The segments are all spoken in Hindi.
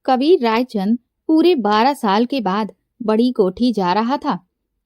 कबीर रायचंद पूरे 12 साल के बाद बड़ी कोठी जा रहा था।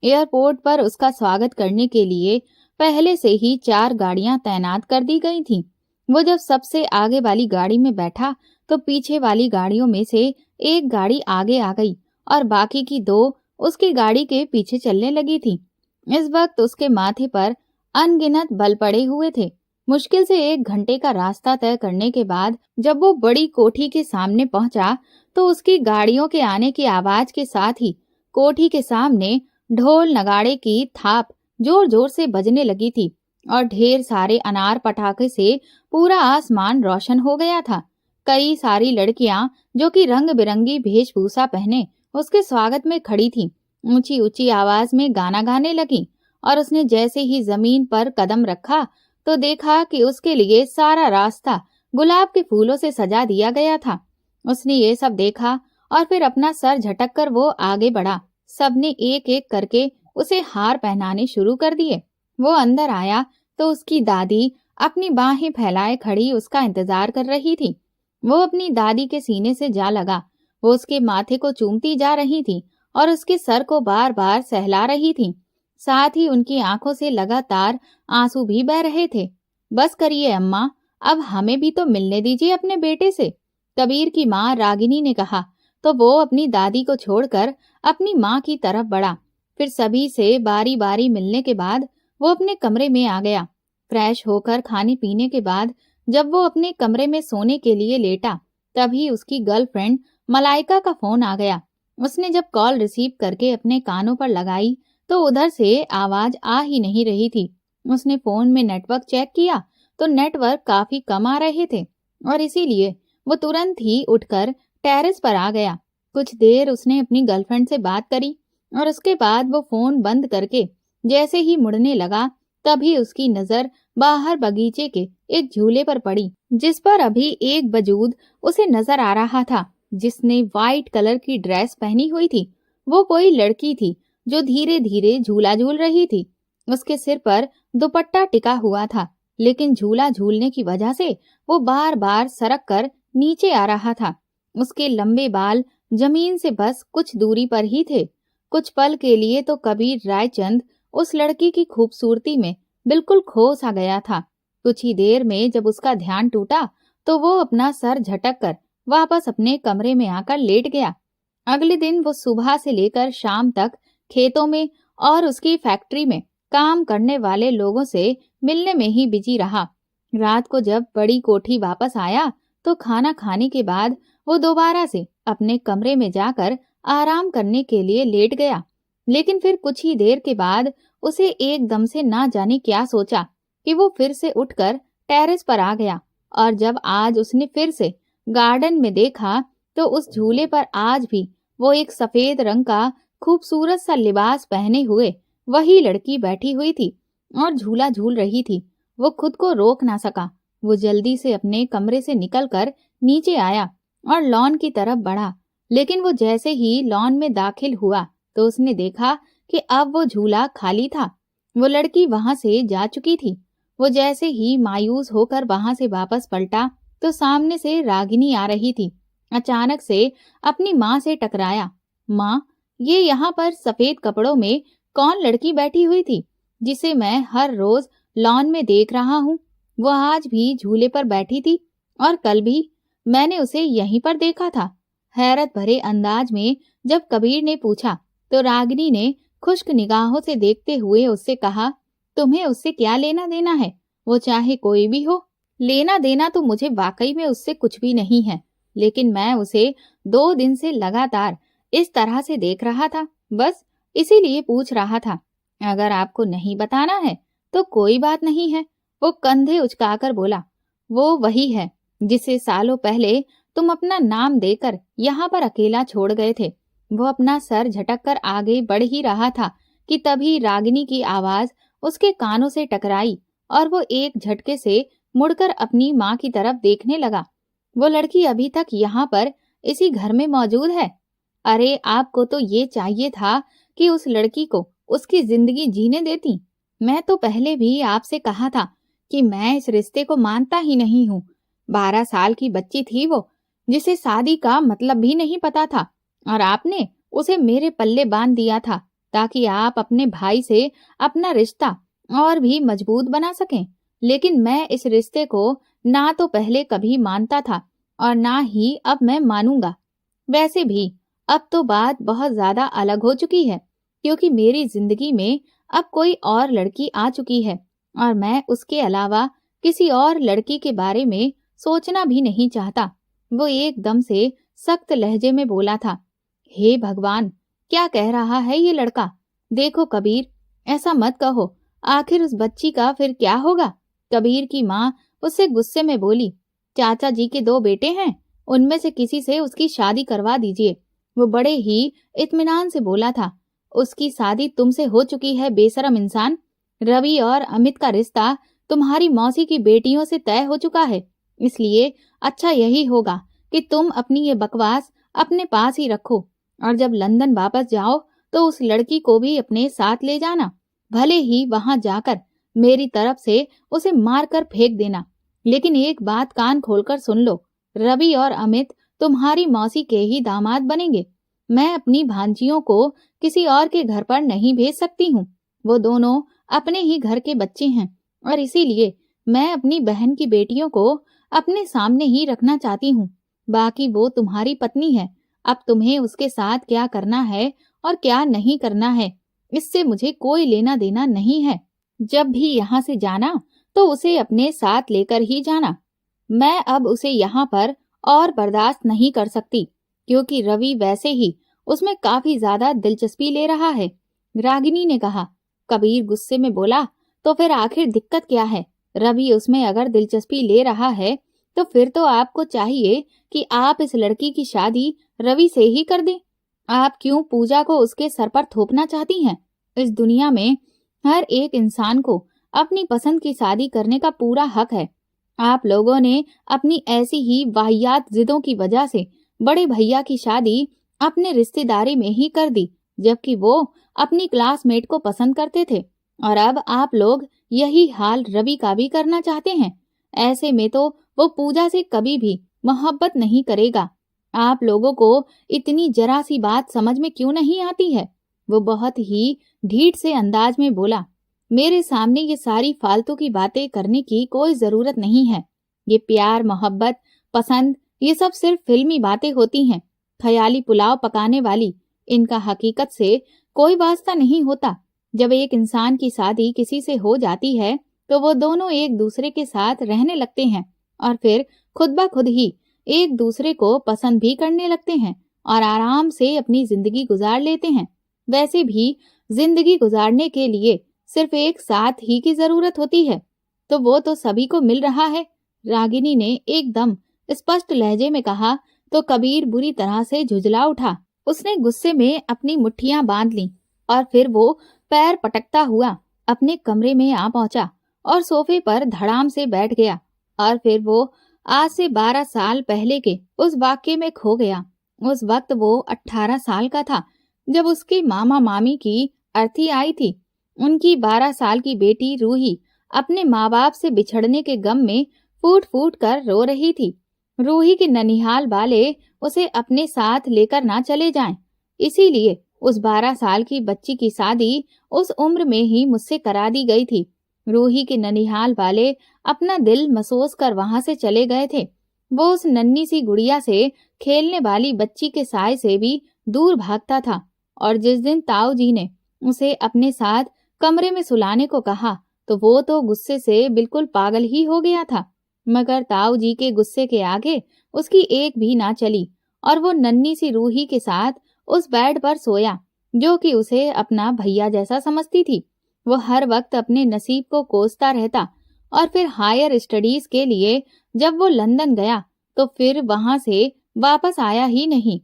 एयरपोर्ट पर उसका स्वागत करने के लिए पहले से ही 4 गाड़ियां तैनात कर दी गई थीं। वो जब सबसे आगे वाली गाड़ी में बैठा तो पीछे वाली गाड़ियों में से एक गाड़ी आगे आ गई और बाकी की 2 उसकी गाड़ी के पीछे चलने लगी थी। इस वक्त उसके माथे पर अनगिनत बल पड़े हुए थे। मुश्किल से 1 घंटे का रास्ता तय करने के बाद जब वो बड़ी कोठी के सामने पहुंचा तो उसकी गाड़ियों के आने की आवाज के साथ ही कोठी के सामने ढोल नगाड़े की थाप जोर जोर से बजने लगी थी और ढेर सारे अनार पटाखे से पूरा आसमान रोशन हो गया था। कई सारी लड़कियां जो कि रंग बिरंगी वेशभूषा पहने उसके स्वागत में खड़ी थीं, ऊंची ऊंची आवाज में गाना गाने लगी और उसने जैसे ही जमीन पर कदम रखा तो देखा कि उसके लिए सारा रास्ता गुलाब के फूलों से सजा दिया गया था। उसने ये सब देखा और फिर अपना सर झटक कर वो आगे बढ़ा। सबने एक एक करके उसे हार पहनाने शुरू कर दिए। वो अंदर आया तो उसकी दादी अपनी बाहें फैलाए खड़ी उसका इंतजार कर रही थी। वो अपनी दादी के सीने से जा लगा। वो उसके माथे को चूमती जा रही थी और उसके सर को बार बार सहला रही थी। साथ ही उनकी आंखों से लगातार आंसू भी बह रहे थे। बस करिए अम्मा, अब हमें भी तो मिलने दीजिए अपने बेटे से, कबीर की माँ रागिनी ने कहा। तो वो अपनी दादी को छोड़कर अपनी माँ की तरफ बढ़ा। फिर सभी से बारी बारी मिलने के बाद वो अपने कमरे में आ गया। फ्रेश होकर खाने पीने के बाद जब वो अपने कमरे में सोने के लिए लेटा तभी उसकी गर्लफ्रेंड मलाइका का फोन आ गया। उसने जब कॉल रिसीव करके अपने कानों पर लगाई तो उधर से आवाज आ ही नहीं रही थी। उसने फोन में नेटवर्क चेक किया तो नेटवर्क काफी कम आ रहे थे और इसीलिए वो तुरंत ही उठकर टेरेस पर आ गया। कुछ देर उसने अपनी गर्लफ्रेंड से बात करी और उसके बाद वो फोन बंद करके जैसे ही मुड़ने लगा तभी उसकी नजर बाहर बगीचे के एक झूले पर पड़ी जिस पर अभी एक वजूद उसे नजर आ रहा था जिसने व्हाइट कलर की ड्रेस पहनी हुई थी। वो कोई लड़की थी जो धीरे धीरे झूला झूल रही थी। उसके सिर पर दुपट्टा टिका हुआ था लेकिन झूला झूलने की वजह से वो बार बार सरक कर नीचे आ रहा था। उसके लंबे बाल जमीन से बस कुछ दूरी पर ही थे। कुछ पल के लिए तो कबीर रायचंद उस लड़की की खूबसूरती में बिल्कुल खो सा गया था। कुछ ही देर में जब उसका ध्यान टूटा तो वो अपना सर झटक कर वापस अपने कमरे में आकर लेट गया। अगले दिन वो सुबह से लेकर शाम तक खेतों में और उसकी फैक्ट्री में काम करने वाले लोगों से मिलने में ही बिजी रहा। रात को जब बड़ी कोठी वापस आया तो खाना खाने के बाद वो दोबारा से अपने कमरे में जाकर आराम करने के लिए लेट गया। लेकिन फिर कुछ ही देर के बाद उसे एकदम से ना जाने क्या सोचा कि वो फिर से उठकर टेरेस पर आ गया और जब आज उसने फिर से गार्डन में देखा तो उस झूले पर आज भी वो एक सफेद रंग का खूबसूरत सा लिबास पहने हुए वही लड़की बैठी हुई थी और झूला झूल रही थी। वो खुद को रोक ना सका। वो जल्दी से अपने कमरे से निकलकर नीचे आया और लॉन की तरफ बढ़ा। लेकिन वो जैसे ही लॉन में दाखिल हुआ तो उसने देखा कि अब वो झूला खाली था। वो लड़की वहां से जा चुकी थी। वो जैसे ही मायूस होकर वहां से वापस पलटा तो सामने से रागिनी आ रही थी। अचानक से अपनी माँ से टकराया। माँ, ये यहाँ पर सफेद कपड़ों में कौन लड़की बैठी हुई थी जिसे मैं हर रोज लॉन में देख रहा हूँ? वो आज भी झूले पर बैठी थी और कल भी मैंने उसे यहीं पर देखा था। हैरत भरे अंदाज में जब कबीर ने पूछा तो रागिनी ने खुश्क निगाहों से देखते हुए उससे कहा, तुम्हें उससे क्या लेना देना है? वो चाहे कोई भी हो। लेना देना तो मुझे वाकई में उससे कुछ भी नहीं है, लेकिन मैं उसे 2 दिन से लगातार इस तरह से देख रहा था, बस इसीलिए पूछ रहा था। अगर आपको नहीं बताना है तो कोई बात नहीं है। वो कंधे उचकाकर बोला। वो वही है जिसे सालों पहले तुम अपना नाम देकर यहाँ पर अकेला छोड़ गए थे। वो अपना सर झटक कर आगे बढ़ ही रहा था कि तभी रागिनी की आवाज उसके कानों से टकराई और वो एक झटके से मुड़कर अपनी माँ की तरफ देखने लगा। वो लड़की अभी तक यहाँ पर इसी घर में मौजूद है। अरे आपको तो ये चाहिए था कि उस लड़की को उसकी जिंदगी जीने देती। मैं तो पहले भी आपसे कहा था कि मैं इस रिश्ते को मानता ही नहीं हूँ। 12 साल की बच्ची थी वो, जिसे शादी का मतलब भी नहीं पता था, और आपने उसे मेरे पल्ले बांध दिया था ताकि आप अपने भाई से अपना रिश्ता और भी मजबूत बना सकें। लेकिन मैं इस रिश्ते को ना तो पहले कभी मानता था और ना ही अब मैं मानूंगा। वैसे भी अब तो बात बहुत ज्यादा अलग हो चुकी है, क्योंकि मेरी जिंदगी में अब कोई और लड़की आ चुकी है और मैं उसके अलावा किसी और लड़की के बारे में सोचना भी नहीं चाहता। वो एकदम से सख्त लहजे में बोला था। हे भगवान, क्या कह रहा है ये लड़का? देखो कबीर, ऐसा मत कहो। आखिर उस बच्ची का फिर क्या होगा? कबीर की माँ उससे गुस्से में बोली। चाचा जी के 2 बेटे हैं, उनमें से किसी से उसकी शादी करवा दीजिए। वो बड़े ही इत्मीनान से बोला था। उसकी शादी तुमसे हो चुकी है, बेशरम इंसान। रवि और अमित का रिश्ता तुम्हारी मौसी की बेटियों से तय हो चुका है। इसलिए अच्छा यही होगा कि तुम अपनी ये बकवास अपने पास ही रखो, और जब लंदन वापस जाओ तो उस लड़की को भी अपने साथ ले जाना। भले ही वहां जाकर मेरी तरफ से उसे मारकर फेंक देना, लेकिन एक बात कान खोलकर सुन लो। रवि और अमित तुम्हारी मौसी के ही दामाद बनेंगे। मैं अपनी भांजियों को किसी और के घर पर नहीं भेज सकती हूँ। वो दोनों अपने ही घर के बच्चे हैं, और इसीलिए मैं अपनी बहन की बेटियों को अपने सामने ही रखना चाहती हूँ। बाकी वो तुम्हारी पत्नी है। अब तुम्हें उसके साथ क्या करना है और क्या नहीं करना है, इससे मुझे कोई लेना देना नहीं है। जब भी यहाँ से जाना तो उसे अपने साथ लेकर ही जाना। मैं अब उसे यहाँ पर और बर्दाश्त नहीं कर सकती, क्योंकि रवि वैसे ही उसमें काफी ज्यादा दिलचस्पी ले रहा है। रागिनी ने कहा। कबीर गुस्से में बोला, तो फिर आखिर दिक्कत क्या है? रवि उसमें अगर दिलचस्पी ले रहा है तो फिर तो आपको चाहिए कि आप इस लड़की की शादी रवि से ही कर दें। आप क्यों पूजा को उसके सर पर थोपना चाहती हैं? इस दुनिया में हर एक इंसान को अपनी पसंद की शादी करने का पूरा हक है। आप लोगों ने अपनी ऐसी ही वाहियात जिदों की वजह से बड़े भैया की शादी अपने रिश्तेदारी में ही कर दी, जबकि वो अपनी क्लासमेट को पसंद करते थे। और अब आप लोग यही हाल रवि का भी करना चाहते हैं। ऐसे में तो वो पूजा से कभी भी मोहब्बत नहीं करेगा। आप लोगों को इतनी जरा सी बात समझ में क्यों नहीं आती है? वो बहुत ही ढीठ से अंदाज में बोला। मेरे सामने ये सारी फालतू की बातें करने की कोई जरूरत नहीं है। ये प्यार, मोहब्बत, पसंद, ये सब सिर्फ फिल्मी बातें होती हैं, ख्याली पुलाव पकाने वाली। इनका हकीकत से कोई वास्ता नहीं होता। जब एक इंसान की शादी किसी से हो जाती है तो वो दोनों एक दूसरे के साथ रहने लगते हैं, और फिर खुद ब खुद ही एक दूसरे को पसंद भी करने लगते हैं और आराम से अपनी जिंदगी गुजार लेते हैं। वैसे भी जिंदगी गुजारने के लिए सिर्फ एक साथ ही की जरूरत होती है, तो वो तो सभी को मिल रहा है। रागिनी ने एकदम स्पष्ट लहजे में कहा तो कबीर बुरी तरह से झुंझला उठा। उसने गुस्से में अपनी मुट्ठियां बांध ली और फिर वो पैर पटकता हुआ अपने कमरे में आ पहुंचा और सोफे पर धड़ाम से बैठ गया। और फिर वो आज से 12 साल पहले के उस वाक्य में खो गया। उस वक्त वो 18 साल का था जब उसके मामा मामी की अर्थी आई थी। उनकी 12 साल की बेटी रूही अपने माँ बाप से बिछड़ने के गम में फूट फूट कर रो रही थी। रूही के ननिहाल वाले उसे अपने साथ लेकर ना चले जाएं, इसीलिए उस 12 साल की बच्ची की शादी उस उम्र में ही मुझसे करा दी गई थी। रूही के ननिहाल वाले अपना दिल मसोस कर वहां से चले गए थे। वो उस नन्ही सी गुड़िया से खेलने वाली बच्ची के साय से भी दूर भागता था। और जिस दिन ताऊ जी ने उसे अपने साथ कमरे में सुलाने को कहा तो वो तो गुस्से से बिल्कुल पागल ही हो गया था, मगर ताऊ जी के गुस्से के आगे उसकी एक भी ना चली और वो नन्ही सी रूही के साथ उस बेड पर सोया जो कि उसे अपना भैया जैसा समझती थी। वो हर वक्त अपने नसीब को कोसता रहता और फिर हायर स्टडीज के लिए जब वो लंदन गया तो फिर वहां से वापस आया ही नहीं।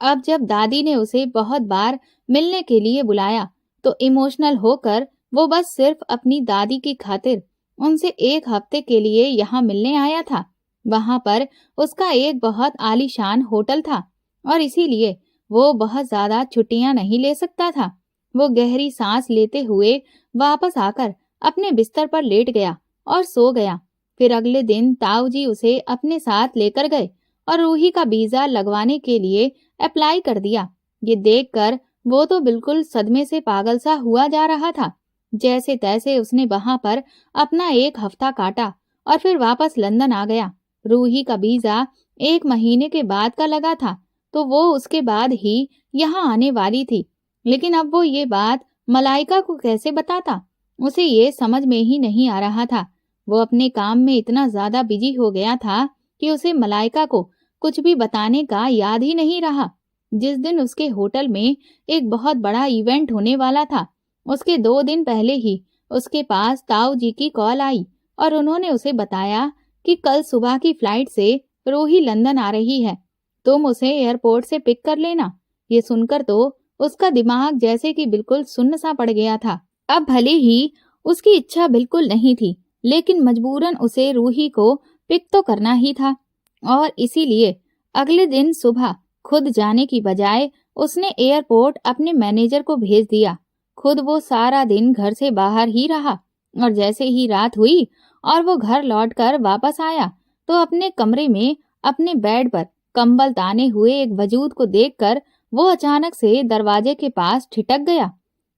अब जब दादी ने उसे बहुत बार मिलने के लिए बुलाया तो इमोशनल होकर वो बस सिर्फ अपनी दादी की खातिर उनसे 1 हफ्ते के लिए यहाँ मिलने आया था। वहां पर उसका एक बहुत आलीशान होटल था और इसीलिए वो बहुत ज्यादा छुट्टियां नहीं ले सकता था। वो गहरी सांस लेते हुए वापस आकर अपने बिस्तर पर लेट गया और सो गया। फिर अगले दिन ताऊ जी उसे अपने साथ लेकर गए और रूही का वीजा लगवाने के लिए अप्लाई कर दिया। ये देखकर वो तो बिल्कुल सदमे से पागल सा हुआ जा रहा था। जैसे तैसे उसने वहां पर अपना 1 हफ्ता काटा और फिर वापस लंदन आ गया। रूही का वीजा 1 महीने के बाद का लगा था, तो वो उसके बाद ही यहाँ आने वाली थी। लेकिन अब वो ये बात मलाइका को कैसे बताता, उसे ये समझ में ही नहीं आ रहा था। वो अपने काम में इतना ज्यादा बिजी हो गया था कि उसे मलाइका को कुछ भी बताने का याद ही नहीं रहा। जिस दिन उसके होटल में एक बहुत बड़ा इवेंट होने वाला था, उसके 2 दिन पहले ही उसके पास ताऊ जी की कॉल आई और उन्होंने उसे बताया कि कल सुबह की फ्लाइट से रूही लंदन आ रही है, तुम उसे एयरपोर्ट से पिक कर लेना। ये सुनकर तो उसका दिमाग जैसे कि बिल्कुल सुन्न सा पड़ गया था। अब भले ही उसकी इच्छा बिल्कुल नहीं थी, लेकिन मजबूरन उसे रूही को पिक तो करना ही था। और इसीलिए अगले दिन सुबह खुद जाने की बजाय उसने एयरपोर्ट अपने मैनेजर को भेज दिया। खुद वो सारा दिन घर से बाहर ही रहा और जैसे ही रात हुई और वो घर लौटकर वापस आया तो अपने कमरे में अपने बेड पर कंबल ताने हुए एक वजूद को देखकर वो अचानक से दरवाजे के पास ठिठक गया।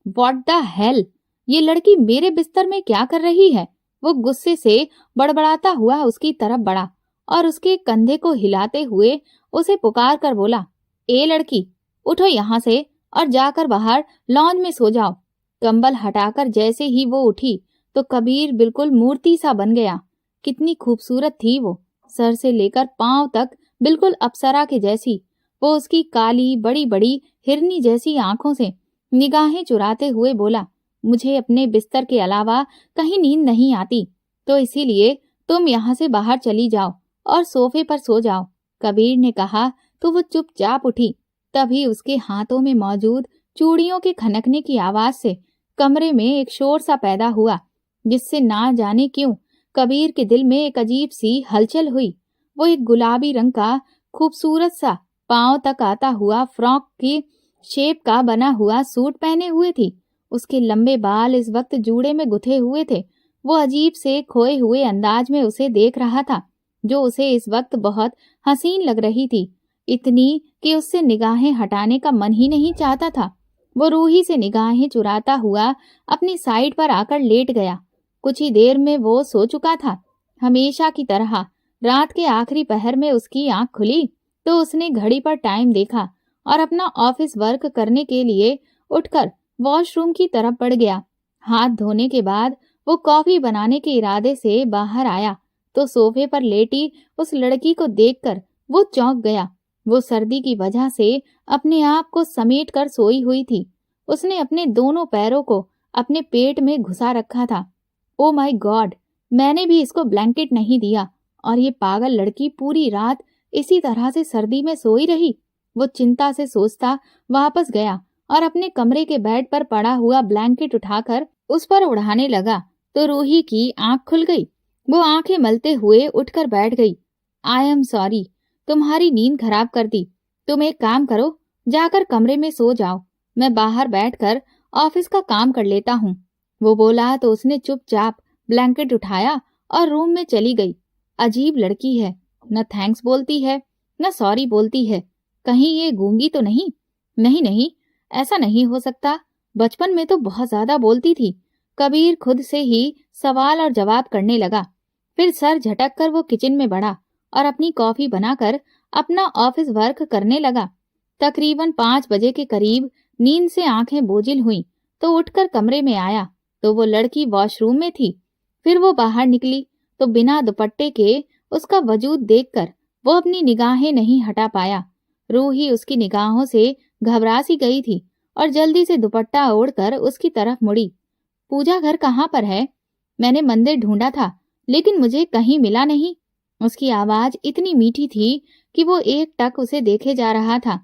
व्हाट द हेल, ये लड़की मेरे बिस्तर में क्या कर रही है? वो गुस्से से बड़बड़ाता हुआ उसकी तरफ बढ़ा और उसके कंधे को हिलाते हुए उसे पुकार कर बोला, ए लड़की, उठो यहाँ से और जाकर बाहर लॉन में सो जाओ। कंबल हटाकर जैसे ही वो उठी तो कबीर बिल्कुल मूर्ति सा बन गया। कितनी खूबसूरत थी वो, सर से लेकर पांव तक बिल्कुल अप्सरा के जैसी। वो उसकी काली बड़ी बड़ी हिरनी जैसी आंखों से निगाहें चुराते हुए बोला, मुझे अपने बिस्तर के अलावा कहीं नींद नहीं आती, तो इसीलिए तुम यहाँ से बाहर चली जाओ और सोफे पर सो जाओ। कबीर ने कहा तो वो चुपचाप उठी। तभी उसके हाथों में मौजूद चूड़ियों के खनकने की आवाज से कमरे में एक शोर सा पैदा हुआ, जिससे ना जाने क्यों कबीर के दिल में एक अजीब सी हलचल हुई। वो एक गुलाबी रंग का खूबसूरत सा पांव तक आता हुआ फ्रॉक की शेप का बना हुआ सूट पहने हुए थी। उसके लंबे बाल इस वक्त जूड़े में गुथे हुए थे। वो अजीब से खोए हुए अंदाज में उसे देख रहा था, जो उसे इस वक्त बहुत हसीन लग रही थी, इतनी कि उससे निगाहें हटाने का मन ही नहीं चाहता था। वो रूही से निगाहें चुराता हुआ अपनी साइड पर आकर लेट गया। कुछ ही देर में वो सो चुका था। हमेशा की तरह रात के आखिरी पहर में उसकी आंख खुली तो उसने घड़ी पर टाइम देखा और अपना ऑफिस वर्क करने के लिए उठकर वॉशरूम की तरफ बढ़ गया। हाथ धोने के बाद वो कॉफी बनाने के इरादे से बाहर आया तो सोफे पर लेटी उस लड़की को देखकर वो चौंक गया। वो सर्दी की वजह से अपने आप को समेट कर सोई हुई थी। उसने अपने दोनों पैरों को अपने पेट में घुसा रखा था। ओ माय गॉड, मैंने भी इसको ब्लैंकेट नहीं दिया और ये पागल लड़की पूरी रात इसी तरह से सर्दी में सोई रही। वो चिंता से सोचता वापस गया और अपने कमरे के बेड पर पड़ा हुआ ब्लैंकेट उठाकर उस पर उड़ाने लगा तो रूही की आंख खुल गई। वो आंखें मलते हुए उठकर बैठ गई। आई एम सॉरी, तुम्हारी नींद खराब कर दी। तुम एक काम करो, जाकर कमरे में सो जाओ, मैं बाहर बैठकर ऑफिस का काम कर लेता हूँ। वो बोला तो उसने चुपचाप ब्लैंकेट उठाया और रूम में चली गई। अजीब लड़की है, न थैंक्स बोलती है न सॉरी बोलती है। कहीं ये गूंगी तो नहीं? नहीं नहीं, ऐसा नहीं हो सकता, बचपन में तो बहुत ज्यादा बोलती थी। कबीर खुद से ही सवाल और जवाब करने लगा। फिर सर झटक कर वो किचन में बढ़ा और अपनी कॉफी बनाकर अपना ऑफिस वर्क करने लगा। तकरीबन 5 बजे के करीब नींद से आंखें बोझिल हुई तो उठकर कमरे में आया तो वो लड़की वॉशरूम में थी। फिर वो बाहर निकली तो बिना दुपट्टे के उसका वजूद देखकर वो अपनी निगाहें नहीं हटा पाया। रूही उसकी निगाहों से घबरा सी गई थी और जल्दी से दुपट्टा ओढ़कर उसकी तरफ मुड़ी। पूजा घर कहाँ पर है? मैंने मंदिर ढूंढा था लेकिन मुझे कहीं मिला नहीं। उसकी आवाज इतनी मीठी थी कि वो एक टक उसे देखे जा रहा था।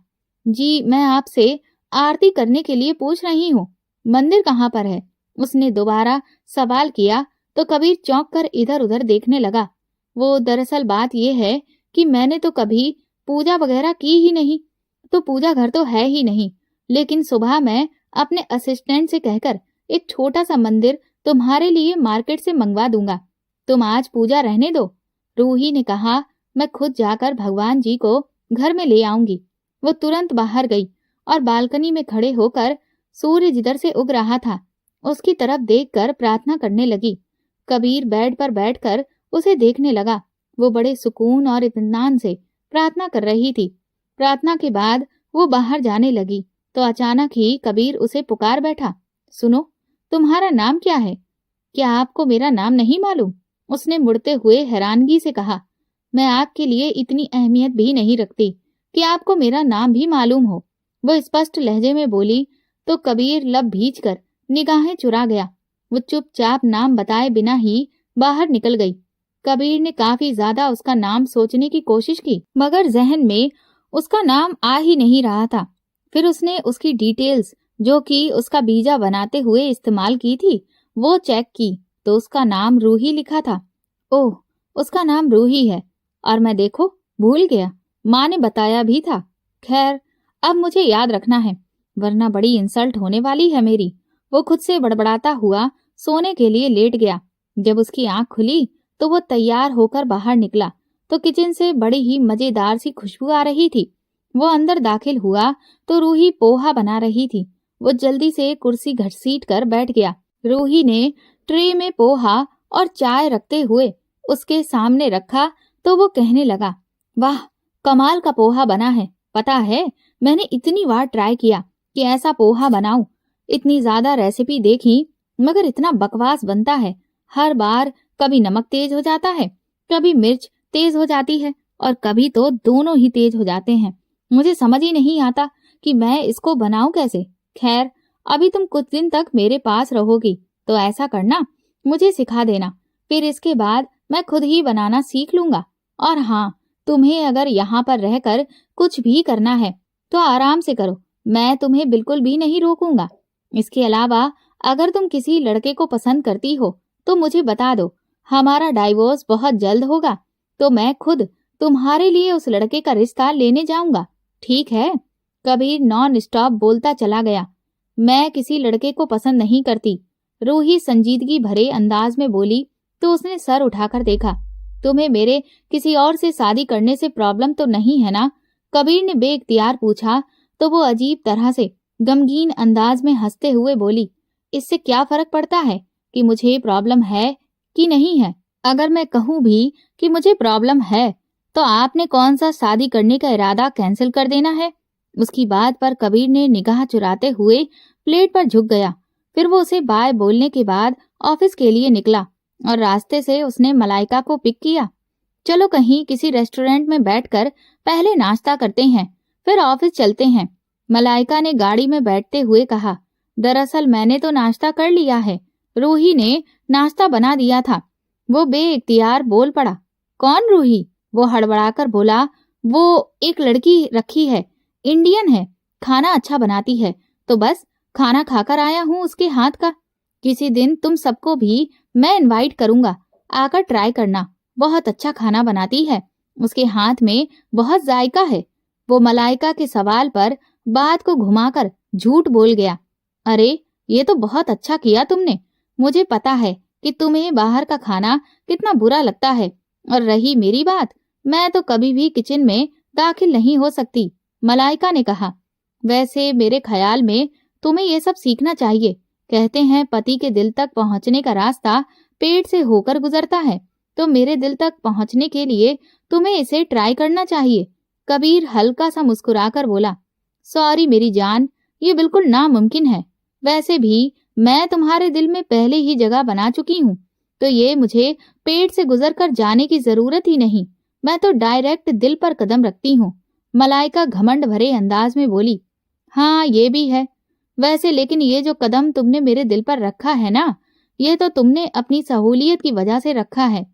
जी, मैं आपसे आरती करने के लिए पूछ रही हूँ, मंदिर कहाँ पर है? उसने दोबारा सवाल किया तो कबीर चौंक कर इधर उधर देखने लगा। वो दरअसल बात यह है कि मैंने तो कभी पूजा वगैरह की ही नहीं, तो पूजा घर तो है ही नहीं, लेकिन सुबह मैं अपने असिस्टेंट से कहकर एक छोटा सा मंदिर तुम्हारे लिए मार्केट से मंगवा दूंगा। तुम आज पूजा रहने दो। रूही ने कहा मैं खुद जाकर भगवान जी को घर में ले आऊंगी। वो तुरंत बाहर गई और बालकनी में खड़े होकर सूर्य जिधर से उग रहा था उसकी तरफ देखकर प्रार्थना करने लगी। कबीर बेड पर बैठकर उसे देखने लगा। वो बड़े सुकून और इत्मीनान से प्रार्थना कर रही थी। प्रार्थना के बाद वो बाहर जाने लगी तो अचानक ही कबीर उसे पुकार बैठा। सुनो, तुम्हारा नाम क्या है? क्या आपको मेरा नाम नहीं मालूम? उसने मुड़ते हुए हैरानगी से कहा। मैं आपके लिए इतनी अहमियत भी नहीं रखती कि आपको मेरा नाम भी मालूम हो, वो स्पष्ट लहजे में बोली। तो कबीर लब भींच कर निगाहें चुरा गया। वो चुपचाप नाम बताए बिना ही बाहर निकल गई। कबीर ने काफी ज्यादा उसका नाम सोचने की कोशिश की मगर जहन में उसका नाम आ ही नहीं रहा था। फिर उसने उसकी डिटेल्स जो कि उसका वीजा बनाते हुए इस्तेमाल की थी वो चेक की तो उसका नाम रूही लिखा था। ओह, उसका नाम रूही है और मैं देखो भूल गया, माँ ने बताया भी था। खैर, अब मुझे याद रखना है वरना बड़ी इंसल्ट होने वाली है मेरी। वो खुद से बड़बड़ाता हुआ सोने के लिए लेट गया। जब उसकी आंख खुली तो वो तैयार होकर बाहर निकला तो किचन से बड़ी ही मजेदार सी खुशबू आ रही थी। वो अंदर दाखिल हुआ तो रूही पोहा बना रही थी। वो जल्दी से कुर्सी घसीट कर बैठ गया। रूही ने ट्रे में पोहा और चाय रखते हुए उसके सामने रखा तो वो कहने लगा, वाह, कमाल का पोहा बना है। पता है, मैंने इतनी बार ट्राई किया कि ऐसा पोहा बनाऊं, इतनी ज्यादा रेसिपी देखी मगर इतना बकवास बनता है। हर बार कभी नमक तेज हो जाता है, कभी मिर्च तेज हो जाती है और कभी तो दोनों ही तेज हो जाते हैं। मुझे समझ ही नहीं आता कि मैं इसको बनाऊं कैसे। खैर, अभी तुम कुछ दिन तक मेरे पास रहोगी तो ऐसा करना, मुझे सिखा देना, फिर इसके बाद मैं खुद ही बनाना सीख लूंगा। और हाँ, तुम्हें अगर यहाँ पर रहकर कुछ भी करना है तो आराम से करो, मैं तुम्हें बिल्कुल भी नहीं रोकूंगा। इसके अलावा अगर तुम किसी लड़के को पसंद करती हो तो मुझे बता दो, हमारा डाइवोर्स बहुत जल्द होगा तो मैं खुद तुम्हारे लिए उस लड़के का रिश्ता लेने जाऊंगा, ठीक है? कबीर नॉन स्टॉप बोलता चला गया। मैं किसी लड़के को पसंद नहीं करती, रूही संजीदगी भरे अंदाज में बोली तो उसने सर उठाकर देखा। तुम्हें मेरे किसी और से शादी करने से प्रॉब्लम तो नहीं है ना? कबीर ने बेइख्तियार पूछा तो वो अजीब तरह से गमगीन अंदाज में हंसते हुए बोली, इससे क्या फर्क पड़ता है कि मुझे प्रॉब्लम है कि नहीं है? अगर मैं कहूँ भी कि मुझे प्रॉब्लम है तो आपने कौन सा शादी करने का इरादा कैंसिल कर देना है? उसकी बात पर कबीर ने निगाह चुराते हुए प्लेट पर झुक गया। फिर वो उसे बाय बोलने के बाद ऑफिस के लिए निकला और रास्ते से उसने मलाइका को पिक किया। चलो कहीं किसी रेस्टोरेंट में बैठकर पहले नाश्ता करते हैं, फिर ऑफिस चलते हैं, मलाइका ने गाड़ी में बैठते हुए कहा। दरअसल मैंने तो नाश्ता कर लिया है, रूही ने नाश्ता बना दिया था। वो बेइख्तियार बोल पड़ा। कौन रूही? वो हड़बड़ाकर बोला। वो एक लड़की रखी है, इंडियन है, खाना अच्छा बनाती है, तो बस खाना खाकर आया हूँ उसके हाथ का। किसी दिन तुम सबको भी मैं इनवाइट करूंगा, आकर ट्राई करना, बहुत अच्छा खाना बनाती है, उसके हाथ में बहुत जायका है। वो मलाइका के सवाल पर बात को घुमाकर झूठ बोल गया। अरे, ये तो बहुत अच्छा किया तुमने, मुझे पता है कि तुम्हें बाहर का खाना कितना बुरा लगता है, और रही मेरी बात, मैं तो कभी भी किचन में दाखिल नहीं हो सकती, मलाइका ने कहा। वैसे मेरे ख्याल में तुम्हें ये सब सीखना चाहिए। कहते हैं पति के दिल तक पहुंचने का रास्ता पेट से होकर गुजरता है, तो मेरे दिल तक पहुंचने के लिए तुम्हें इसे ट्राई करना चाहिए। कबीर हल्का सा मुस्कुराकर बोला। सॉरी मेरी जान, ये बिल्कुल नामुमकिन है। वैसे भी मैं तुम्हारे दिल में पहले ही जगह बना चुकी हूँ, तो ये मुझे पेट से गुजर कर जाने की जरूरत ही नहीं। मैं तो डायरेक्ट दिल पर कदम रखती हूँ, मलाइका घमंड भरे अंदाज में बोली। हाँ, ये भी है। वैसे लेकिन ये जो कदम तुमने मेरे दिल पर रखा है ना, ये तो तुमने अपनी सहूलियत की वजह से रखा है।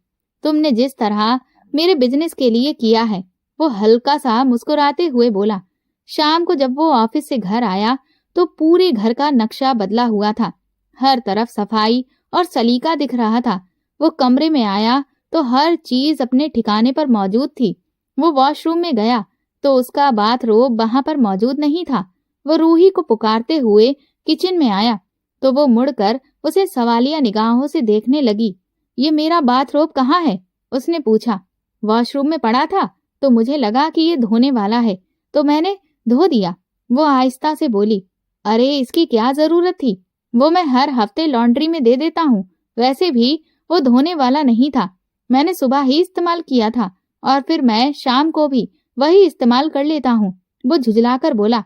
तुमने जिस तरह मेरे बिजनेस के लिए किया है, वो हल्का सा मुस्कुराते हुए बोला। शाम को जब वो ऑफिस से घर आया तो पूरे घर का नक्शा बदला हुआ था, हर तरफ सफाई और सलीका दिख रहा था। वो कमरे में आया तो हर चीज अपने ठिकाने पर मौजूद थी। वो वॉशरूम में गया तो उसका बाथरोब वहां पर मौजूद नहीं था। वो रूही को पुकारते हुए किचन में आया तो वो मुड़कर उसे सवालिया निगाहों से देखने लगी। ये मेरा बाथरोब कहाँ है? उसने पूछा। वॉशरूम में पड़ा था तो मुझे लगा कि ये धोने वाला है, तो मैंने धो दिया। वो आहिस्ता से बोली, अरे इसकी क्या जरूरत थी, वो मैं हर हफ्ते लॉन्ड्री में दे देता हूँ। वैसे भी वो धोने वाला नहीं था, मैंने सुबह ही इस्तेमाल किया था और फिर मैं शाम को भी वही इस्तेमाल कर लेता हूँ। वो झुझलाकर बोला,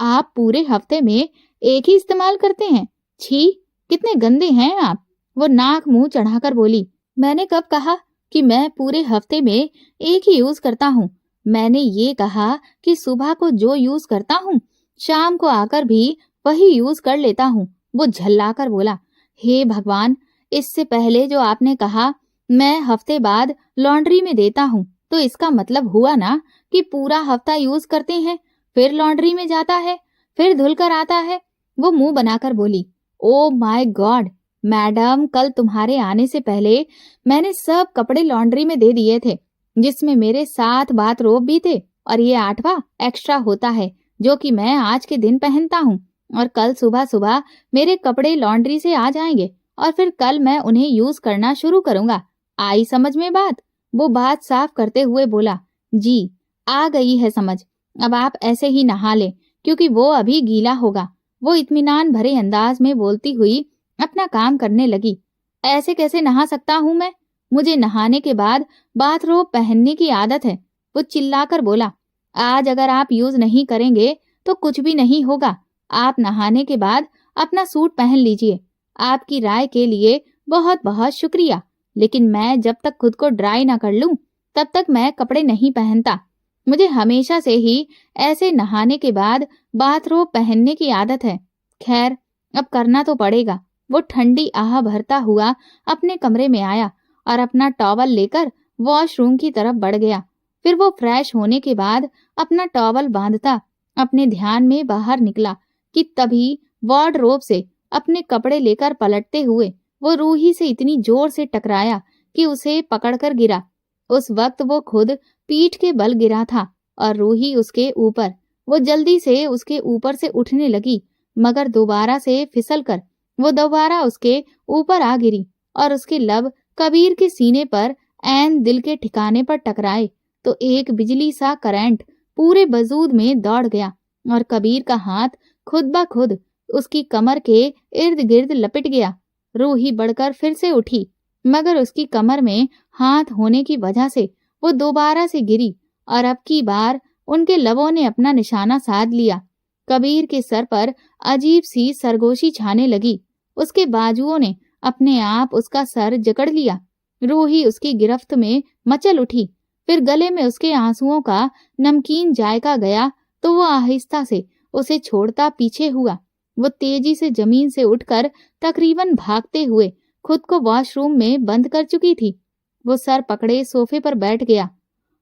आप पूरे हफ्ते में एक ही इस्तेमाल करते हैं? छी, कितने गंदे हैं आप। वो नाक मुंह चढ़ाकर बोली, मैंने कब कहा कि मैं पूरे हफ्ते में एक ही यूज करता हूँ? मैंने ये कहा कि सुबह को जो यूज करता हूँ शाम को आकर भी वही यूज कर लेता हूँ। वो झल्लाकर बोला, हे भगवान, इससे पहले जो आपने कहा मैं हफ्ते बाद लॉन्ड्री में देता हूँ, तो इसका मतलब हुआ ना कि पूरा हफ्ता यूज करते हैं, फिर लॉन्ड्री में जाता है, फिर धुलकर आता है। वो मुंह बनाकर बोली, ओ माय गॉड मैडम, कल तुम्हारे आने से पहले मैंने सब कपड़े लॉन्ड्री में दे दिए थे, जिसमें मेरे 7 बाथरोब भी थे और ये 8वां एक्स्ट्रा होता है जो कि मैं आज के दिन पहनता हूँ। और कल सुबह सुबह मेरे कपड़े लॉन्ड्री से आ जाएंगे और फिर कल मैं उन्हें यूज करना शुरू करूंगा। आई समझ में बात? वो बात साफ करते हुए बोला, जी आ गई है समझ, अब आप ऐसे ही नहा लें क्योंकि वो अभी गीला होगा। वो इत्मीनान भरे अंदाज में बोलती हुई अपना काम करने लगी। ऐसे कैसे नहा सकता हूँ मैं? मुझे नहाने के बाद बाथरोब पहनने की आदत है। वो चिल्लाकर बोला, आज अगर आप यूज नहीं करेंगे तो कुछ भी नहीं होगा। आप नहाने के बाद अपना सूट पहन लीजिए। आपकी राय के लिए बहुत बहुत शुक्रिया, लेकिन मैं जब तक खुद को ड्राई ना कर लूं तब तक मैं कपड़े नहीं पहनता। मुझे हमेशा से ही ऐसे नहाने के बाद बाथरोब पहनने की आदत है। खैर, अब करना तो पड़ेगा। वो ठंडी आह भरता हुआ अपने कमरे में आया और अपना टॉवल लेकर वॉशरूम की तरफ बढ़ गया। फिर वो फ्रेश होने के बाद अपना टॉवल बांधता अपने ध्यान में बाहर निकला कि तभी वार्डरोब से अपने कपड़े लेकर पलटते हुए वो रूही से इतनी जोर से टकराया कि उसे पकड़कर गिरा। उस वक्त वो खुद पीठ के बल गिरा था और रूही उसके ऊपर। वो जल्दी से उसके ऊपर से उठने लगी, मगर दोबारा से फिसलकर वो दोबारा उसके ऊपर आ गिरी और उसके लब कबीर के सीने पर ऐन दिल के ठिकाने पर टकराए तो एक बिजली सा करंट पूरे वजूद में दौड़ गया और कबीर का हाथ खुद ब खुद उसकी कमर के इर्द गिर्द लपट गया। रूही बढ़कर फिर से उठी, मगर उसकी कमर में हाथ होने की वजह से वो दोबारा से गिरी और अब की बार उनके लबों ने अपना निशाना साध लिया। कबीर के सर पर अजीब सी सरगोशी छाने लगी। उसके बाजुओं ने अपने आप उसका सर जकड़ लिया। रूही उसकी गिरफ्त में मचल उठी। फिर गले में उसके आंसुओं का नमकीन जायका गया तो वो आहिस्ता से उसे छोड़ता पीछे हुआ। वो तेजी से जमीन से उठकर तकरीबन भागते हुए खुद को वॉशरूम में बंद कर चुकी थी। वो सर पकड़े सोफे पर बैठ गया।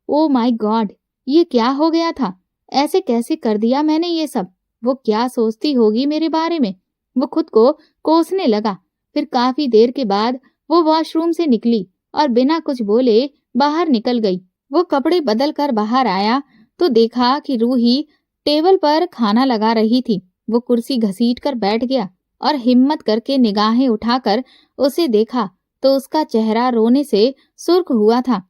ओ माय गॉड, ये क्या हो गया था? ऐसे कैसे कर दिया मैंने ये सब? वो क्या सोचती होगी मेरे बारे में? वो खुद को कोसने लगा। फिर काफी देर के बाद वो वॉशरूम से निकली और बिना कुछ बोले बाहर निकल गई। वो कपड़े बदल कर बाहर आया तो देखा कि रूही टेबल पर खाना लगा रही थी। वो कुर्सी घसीट कर बैठ गया और हिम्मत करके निगाहें उठाकर उसे देखा तो उसका चेहरा रोने से सुर्ख हुआ था।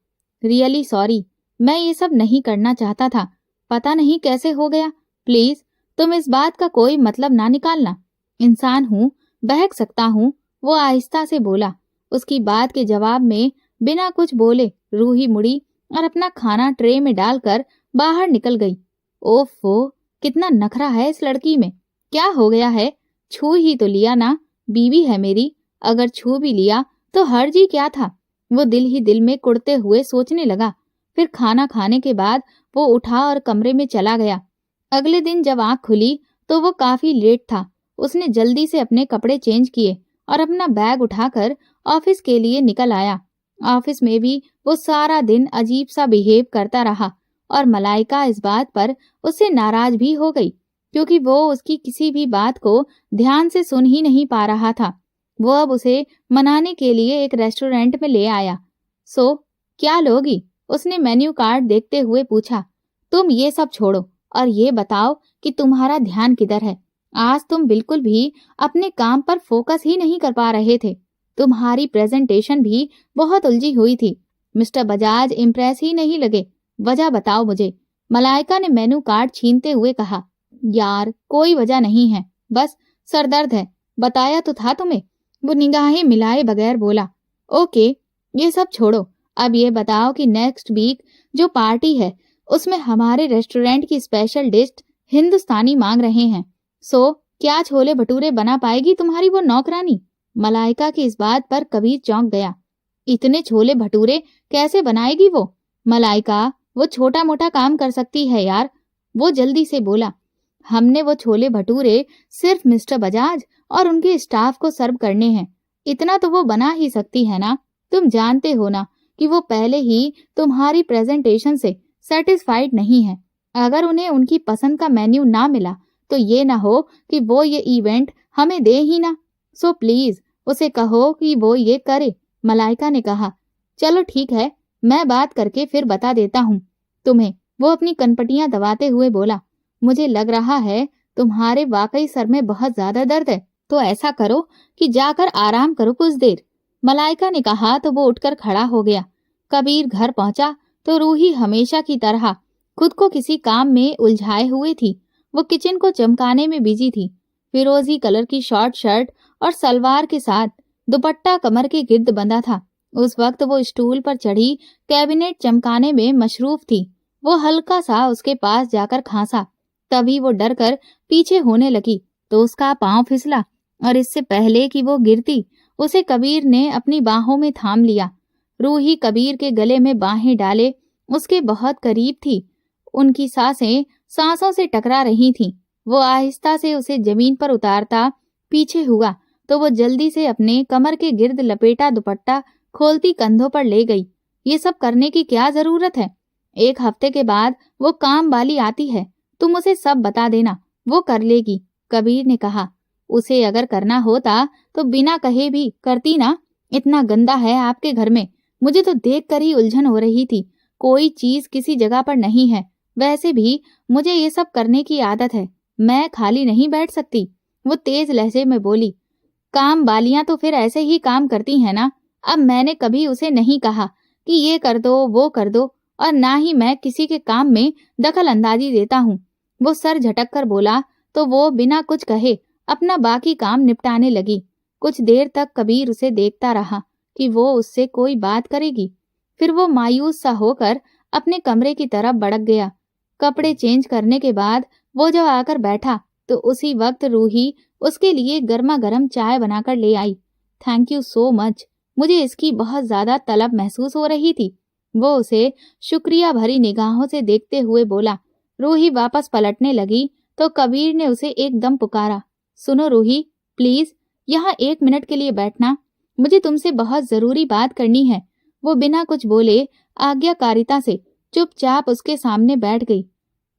रियली सॉरी, मैं ये सब नहीं करना चाहता था, पता नहीं कैसे हो गया। प्लीज तुम इस बात का कोई मतलब ना निकालना। इंसान हूँ, बहक सकता हूँ। वो आहिस्ता से बोला। उसकी बात के जवाब में बिना कुछ बोले रूही मुड़ी और अपना खाना ट्रे में डालकर बाहर निकल गई। ओफो, कितना नखरा है इस लड़की में। क्या हो गया है? छू ही तो लिया ना, बीवी है मेरी, अगर छू भी लिया तो हर्ज ही क्या था? वो दिल ही दिल में कुड़ते हुए सोचने लगा। फिर खाना खाने के बाद वो उठा और कमरे में चला गया। अगले दिन जब आंख खुली तो वो काफी लेट था। उसने जल्दी से अपने कपड़े चेंज किए और अपना बैग उठाकर ऑफिस के लिए निकल आया। ऑफिस में भी वो सारा दिन अजीब सा बिहेव करता रहा और मलाइका इस बात पर उससे नाराज भी हो गई क्योंकि वो उसकी किसी भी बात को ध्यान से सुन ही नहीं पा रहा था। वो अब उसे मनाने के लिए एक रेस्टोरेंट में ले आया। सो क्या लोगी? उसने मेन्यू कार्ड देखते हुए पूछा। तुम ये सब छोड़ो और ये बताओ कि तुम्हारा ध्यान किधर है? आज तुम बिल्कुल भी अपने काम पर फोकस ही नहीं कर पा रहे थे। तुम्हारी प्रेजेंटेशन भी बहुत उलझी हुई थी। मिस्टर बजाज इम्प्रेस ही नहीं लगे। वजह बताओ मुझे, मलाइका ने मेनू कार्ड छीनते हुए कहा। यार कोई वजह नहीं है, बस सरदर्द है, बताया तो था तुम्हें। वो निगाहें मिलाए बगैर बोला। ओके, ये सब छोड़ो, अब ये बताओ कि नेक्स्ट वीक जो पार्टी है उसमें हमारे रेस्टोरेंट की स्पेशल डिश हिंदुस्तानी मांग रहे हैं। सो क्या छोले भटूरे बना पाएगी तुम्हारी वो नौकरानी? मलाइका की इस बात पर कबीर चौंक गया। इतने छोले भटूरे कैसे बनाएगी वो? मलाइका, वो छोटा मोटा काम कर सकती है यार। वो जल्दी से बोला। हमने वो छोले भटूरे सिर्फ मिस्टर बजाज और उनके स्टाफ को सर्व करने हैं, इतना तो वो बना ही सकती है ना। तुम जानते हो ना कि वो पहले ही तुम्हारी प्रेजेंटेशन से सेटिस्फाइड नहीं है। अगर उन्हें उनकी पसंद का मेन्यू ना मिला तो ये ना हो कि वो ये इवेंट हमें दे ही ना। सो प्लीज उसे कहो कि वो ये करे। मलाइका ने कहा। चलो ठीक है, मैं बात करके फिर बता देता हूँ तुम्हें। वो अपनी कनपटियां दबाते हुए बोला। मुझे लग रहा है तुम्हारे वाकई सर में बहुत ज्यादा दर्द है, तो ऐसा करो कि जाकर आराम करो कुछ देर। मलाइका ने कहा तो वो उठकर खड़ा हो गया। कबीर घर पहुंचा तो रूही हमेशा की तरह खुद को किसी काम में उलझाए हुए थी। वो किचन को चमकाने में बिजी थी। फिरोजी कलर की शॉर्ट शर्ट और सलवार के साथ दुपट्टा कमर के गिर्द बंधा था। उस वक्त वो स्टूल पर चढ़ी कैबिनेट चमकाने में मशरूफ थी। वो हल्का सा उसके पास जाकर खांसा, तभी वो डर कर पीछे होने लगी तो उसका पांव फिसला और इससे पहले कि वो गिरती उसे कबीर ने अपनी बाहों में थाम लिया। रूही कबीर के गले में बाहें डाले उसके बहुत करीब थी। उनकी सांसें सांसों से टकरा रही थीं। वो आहिस्ता से उसे जमीन पर उतारता पीछे हुआ तो वो जल्दी से अपने कमर के गिर्द लपेटा दुपट्टा खोलती कंधों पर ले गई। ये सब करने की क्या जरूरत है? 1 हफ्ते के बाद वो काम वाली आती है, तुम उसे सब बता देना, वो कर लेगी। कबीर ने कहा। उसे अगर करना होता तो बिना कहे भी करती ना। इतना गंदा है आपके घर में, मुझे तो देखकर ही उलझन हो रही थी। कोई चीज किसी जगह पर नहीं है। वैसे भी मुझे ये सब करने की आदत है, मैं खाली नहीं बैठ सकती। वो तेज लहजे में बोली। काम वालियां तो फिर ऐसे ही काम करती हैं ना। अब मैंने कभी उसे नहीं कहा कि ये कर दो वो कर दो, और ना ही मैं किसी के काम में दखल अंदाजी देता हूँ। वो सर झटक कर बोला तो वो बिना कुछ कहे अपना बाकी काम निपटाने लगी। कुछ देर तक कबीर उसे देखता रहा कि वो उससे कोई बात करेगी। फिर वो मायूस सा होकर अपने कमरे की तरफ बढ़क गया। कपड़े चेंज करने के बाद वो जब आकर बैठा तो उसी वक्त रूही उसके लिए गर्मा गर्म चाय बनाकर ले आई। थैंक यू सो मच, मुझे इसकी बहुत ज्यादा तलब महसूस हो रही थी। वो उसे शुक्रिया भरी निगाहों से देखते हुए बोला। रूही वापस पलटने लगी तो कबीर ने उसे एकदम पुकारा। सुनो रूही, प्लीज यहाँ 1 मिनट के लिए बैठना, मुझे तुमसे बहुत जरूरी बात करनी है। वो बिना कुछ बोले आज्ञाकारिता से चुपचाप उसके सामने बैठ गई।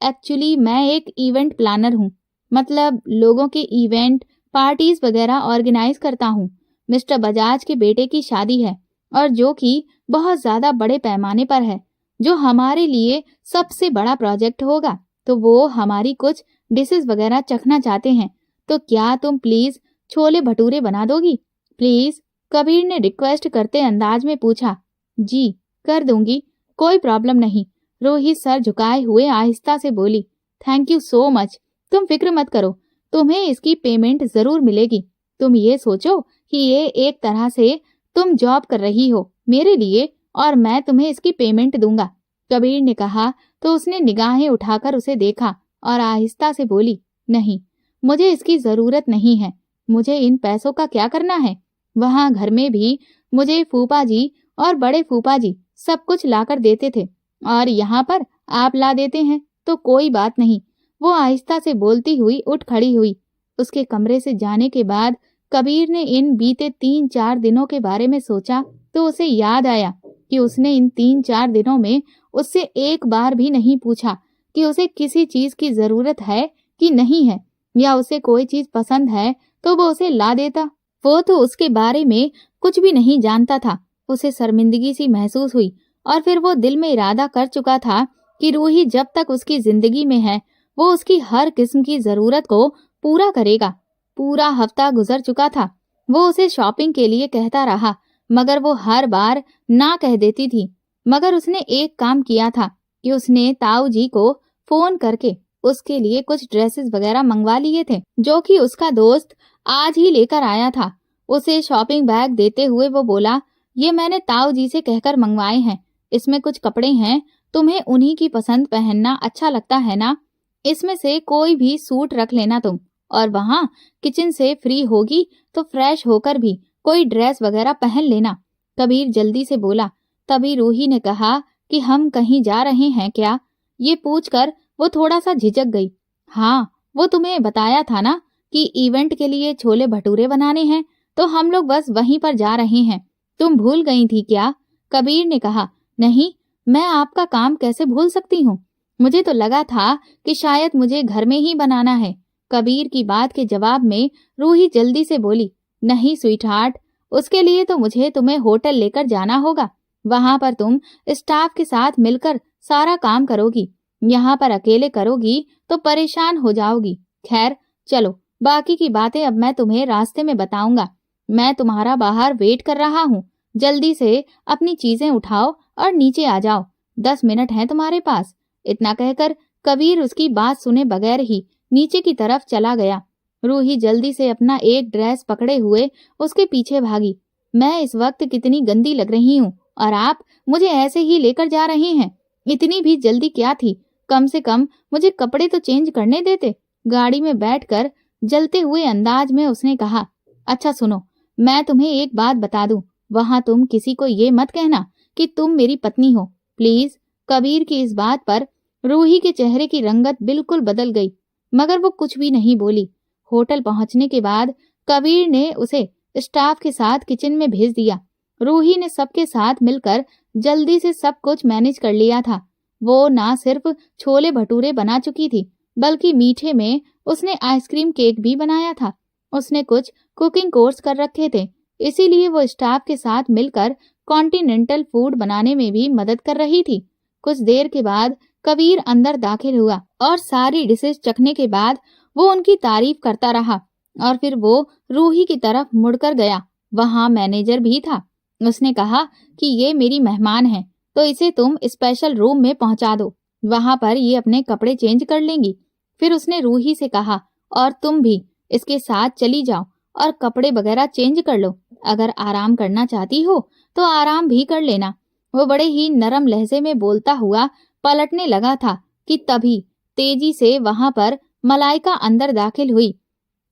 एक्चुअली मैं एक इवेंट प्लानर हूँ, मतलब लोगों के इवेंट पार्टीज वगैरह ऑर्गेनाइज करता हूँ। मिस्टर बजाज के बेटे की शादी है और जो कि बहुत ज्यादा बड़े पैमाने पर है, जो हमारे लिए सबसे बड़ा प्रोजेक्ट होगा। तो वो हमारी कुछ डिशेस वगैरह चखना चाहते हैं, तो क्या तुम प्लीज छोले भटूरे बना दोगी? प्लीज, कबीर ने रिक्वेस्ट करते अंदाज में पूछा। जी कर दूंगी, कोई प्रॉब्लम नहीं, रोहित सर झुकाए हुए आहिस्ता से बोली। थैंक यू सो मच, तुम फिक्र मत करो, तुम्हें इसकी पेमेंट जरूर मिलेगी। तुम ये सोचो कि ये एक तरह से तुम जॉब कर रही हो मेरे लिए और मैं तुम्हें इसकी पेमेंट दूंगा। कबीर ने कहा तो उसने निगाहें उठाकर उसे देखा और आहिस्ता से बोली। नहीं, मुझे इसकी जरूरत नहीं है। मुझे इन पैसों का क्या करना है? वहां घर में भी मुझे फूफा जी और बड़े फूफा जी सब कुछ लाकर देते थे और यहाँ पर आप ला देते हैं तो कोई बात नहीं। वो आहिस्ता से बोलती हुई उठ खड़ी हुई। उसके कमरे से जाने के बाद कबीर ने इन बीते 3-4 दिनों के बारे में सोचा तो उसे याद आया कि उसने इन 3-4 दिनों में उससे एक बार भी नहीं पूछा कि उसे किसी चीज की जरूरत है कि नहीं है, या उसे कोई चीज पसंद है तो वो उसे ला देता। वो तो उसके बारे में कुछ भी नहीं जानता था। उसे शर्मिंदगी सी महसूस हुई और फिर वो दिल में इरादा कर चुका था कि रूही जब तक उसकी जिंदगी में है वो उसकी हर किस्म की जरूरत को पूरा करेगा। पूरा हफ्ता गुजर चुका था। वो उसे शॉपिंग के लिए कहता रहा मगर वो हर बार ना कह देती थी। मगर उसने एक काम किया था कि उसने ताऊ जी को फोन करके उसके लिए कुछ ड्रेसेस वगैरह मंगवा लिए थे, जो कि उसका दोस्त आज ही लेकर आया था। उसे शॉपिंग बैग देते हुए वो बोला, ये मैंने ताऊ जी से कहकर मंगवाए हैं, इसमें कुछ कपड़े हैं, तुम्हें उन्हीं की पसंद पहनना अच्छा लगता है ना, इसमें से कोई भी सूट रख लेना तुम, और वहाँ किचन से फ्री होगी तो फ्रेश होकर भी कोई ड्रेस वगैरह पहन लेना। कबीर जल्दी से बोला। तभी रूही ने कहा कि हम कहीं जा रहे हैं क्या? ये पूछकर वो थोड़ा सा झिझक गई। हाँ, वो तुम्हें बताया था ना कि इवेंट के लिए छोले भटूरे बनाने हैं, तो हम लोग बस वहीं पर जा रहे हैं। तुम भूल गई थी क्या? कबीर ने कहा। नहीं, मैं आपका काम कैसे भूल सकती हूँ, मुझे तो लगा था कि शायद मुझे घर में ही बनाना है। कबीर की बात के जवाब में रूही जल्दी से बोली, नहीं स्वीट हार्ट, उसके लिए तो मुझे तुम्हें होटल लेकर जाना होगा। वहां पर तुम स्टाफ के साथ मिलकर सारा काम करोगी, यहाँ पर अकेले करोगी तो परेशान हो जाओगी। खैर चलो, बाकी की बातें अब मैं तुम्हें रास्ते में बताऊंगा। मैं तुम्हारा बाहर वेट कर रहा हूँ, जल्दी से अपनी चीजें उठाओ और नीचे आ जाओ, 10 मिनट हैं तुम्हारे पास। इतना कहकर कबीर उसकी बात सुने बगैर ही नीचे की तरफ चला गया। रूही जल्दी से अपना एक ड्रेस पकड़े हुए उसके पीछे भागी। मैं इस वक्त कितनी गंदी लग रही हूँ और आप मुझे ऐसे ही लेकर जा रहे हैं, इतनी भी जल्दी क्या थी? कम से कम मुझे कपड़े तो चेंज करने देते। गाड़ी में बैठकर जलते हुए अंदाज में उसने कहा, अच्छा सुनो, मैं तुम्हें एक बात बता दूं, वहां तुम किसी को ये मत कहना कि तुम मेरी पत्नी हो, प्लीज। कबीर की इस बात पर रूही के चेहरे की रंगत बिल्कुल बदल गई, मगर वो कुछ भी नहीं बोली। होटल पहुंचने के बाद कबीर ने उसे स्टाफ के साथ किचन में भेज दिया। रूही ने सबके साथ मिलकर जल्दी से सब कुछ मैनेज कर लिया था। वो ना सिर्फ छोले भटूरे बना चुकी थी, बल्कि मीठे में उसने आइसक्रीम केक भी बनाया था। उसने कुछ कुकिंग कोर्स कर रखे थे, इसीलिए वो स्टाफ के साथ मिलकर कॉन्टिनेंटल फूड बनाने में भी मदद कर रही थी। कुछ देर के बाद कबीर अंदर दाखिल हुआ और सारी डिशेस चखने के बाद वो उनकी तारीफ करता रहा और फिर वो रूही की तरफ मुड़कर गया। वहाँ मैनेजर भी था। उसने कहा कि ये मेरी मेहमान है, तो इसे तुम स्पेशल रूम में पहुंचा दो, वहां पर ये अपने कपड़े चेंज कर लेंगी। फिर उसने रूही से कहा, और तुम भी इसके साथ चली जाओ और कपड़े वगैरह चेंज कर लो, अगर आराम करना चाहती हो तो आराम भी कर लेना। वो बड़े ही नरम लहजे में बोलता हुआ पलटने लगा था कि तभी तेजी से वहां पर मलाइका अंदर दाखिल हुई।